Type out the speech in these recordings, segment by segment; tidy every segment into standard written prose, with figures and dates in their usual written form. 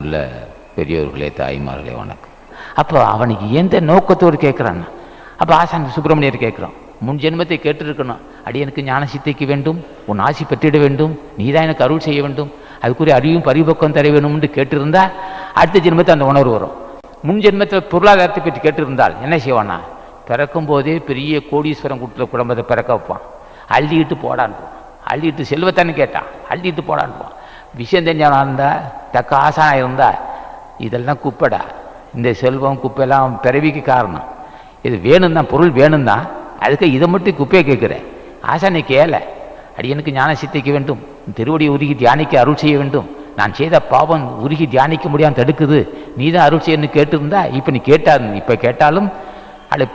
அன்புள்ள பெரியோர்களே, தாய்மார்களே வணக்கம். அப்போ அவனுக்கு எந்த நோக்கத்தோடு கேட்குறான்? அப்போ ஆசான் சுப்பிரமணியர் கேட்குறான், முன் ஜென்மத்தை கேட்டிருக்கணும். அடியனுக்கு ஞான சித்திக்கு வேண்டும், உன் ஆசி பெற்றிட வேண்டும், நீதான் எனக்கு அருள் செய்ய வேண்டும், அதுக்குரிய அறிவும் பரிபக்கம் தர வேணும்னு கேட்டிருந்தா அடுத்த ஜென்மத்தை அந்த உணர்வு வரும். முன் ஜென்மத்தை பொருளாதாரத்தை பற்றி கேட்டிருந்தால் என்ன செய்வானா? பிறக்கும் போதே பெரிய கோடீஸ்வரன் கூட்டில் குடும்பத்தை பிறக்க வைப்பான். அள்ளிட்டு போடான்டுவான். அள்ளிட்டு செல்வத்தானு கேட்டான், அள்ளிட்டு போடான்டுவான். விஷயம் தெரிஞ்சவனாக இருந்தால், தக்க ஆசானாக இருந்தால், இதெல்லாம் குப்பைடா, இந்த செல்வம் குப்பையெல்லாம் பிறவிக்கு காரணம், இது வேணும் தான், பொருள் வேணும் தான், அதுக்கு இதை மட்டும் குப்பையை கேட்குறேன். ஆசானை கேள, அடியனுக்கு ஞான சித்திக்க வேண்டும், திருவடியை உருகி தியானிக்க அருள் செய்ய வேண்டும், நான் செய்த பாவம் உருகி தியானிக்க முடியாமல் தடுக்குது, நீ தான் அருள் செய்யணும்னு கேட்டிருந்தா இப்போ நீ இப்போ கேட்டாலும் அது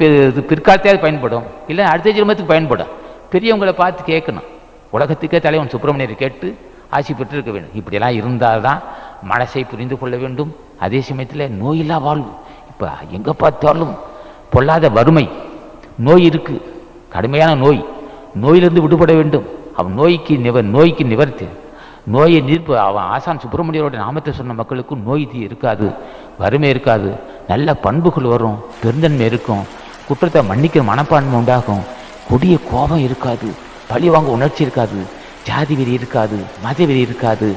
பிற்காலத்தையாவது பயன்படும், இல்லை அடுத்த ஜென்மத்துக்கு பயன்படும். பெரியவங்களை பார்த்து கேட்கணும். உலகத்துக்கே தலைவன் சுப்பிரமணியரை கேட்டு ஆசி பெற்றிருக்க வேண்டும். இப்படியெல்லாம் இருந்தால் தான் மனசை புரிந்து கொள்ள வேண்டும். அதே சமயத்தில் நோயில்லா வாழ்வு. இப்போ எங்கே பார்த்தாலும் பொல்லாத வறுமை, நோய் இருக்குது, கடுமையான நோய், நோயிலிருந்து விடுபட வேண்டும். அவன் நோய்க்கு நிவர்த்தி, நோயை நீர்ப்பு. அவன் ஆசான் சுப்பிரமணியரோட நாமத்தை சொன்ன மக்களுக்கு நோய் இருக்காது, வறுமை இருக்காது, நல்ல பண்புகள் வரும், பெருந்தன்மை இருக்கும், குற்றத்தை மன்னிக்கிற மனப்பான்மை உண்டாகும், கொடிய கோபம் இருக்காது, பழி வாங்க உணர்ச்சி இருக்காது, ஜாதி வெறி இருக்காது, மத வெறி இருக்காது,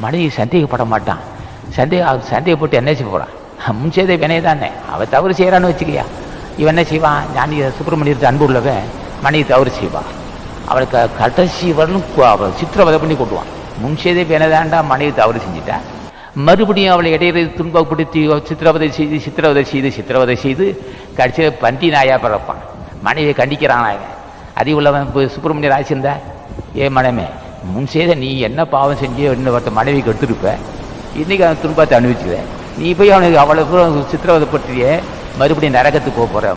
மனைவி சந்தேகப்பட மாட்டான். சந்தேகப்பட்டு என்ன செய்ய போகிறான்? முன் செய்த வினை தானே, அவள் தவறு செய்கிறான்னு வச்சுக்கையா, இவன் என்ன செய்வான்? ஞானி சுப்பிரமணியருக்கு அன்பு உள்ளவன் மனைவி தவறு செய்வான், அவளுக்கு கடைசி வரலும் அவள் சித்திரவதை பண்ணி கொண்டுவான். முன் செய்த வினை தாண்டா மனைவி தவறு செஞ்சுட்டா, மறுபடியும் அவளை இடையில துன்பப்படுத்தி சித்திரவதை செய்து கடைசியில் பண்டி நாயா பிறப்பான். மனைவியை கண்டிக்கிறான். அதே உள்ளவன் இப்போ சுப்பிரமணியர் ஆசிருந்தா, ஏ மனமே, முன் செய்த நீ என்ன பாவம் செஞ்சு இன்னொருத்த மனைவிக்கு எடுத்துருப்ப, இன்றைக்கி அவன் துன்பத்தை அனுபவிச்சுக்கிறேன், நீ போய் அவனுக்கு அவ்வளோ சித்திரவதை பற்றியே மறுபடியும் நரகத்துக்கு போக போகிற.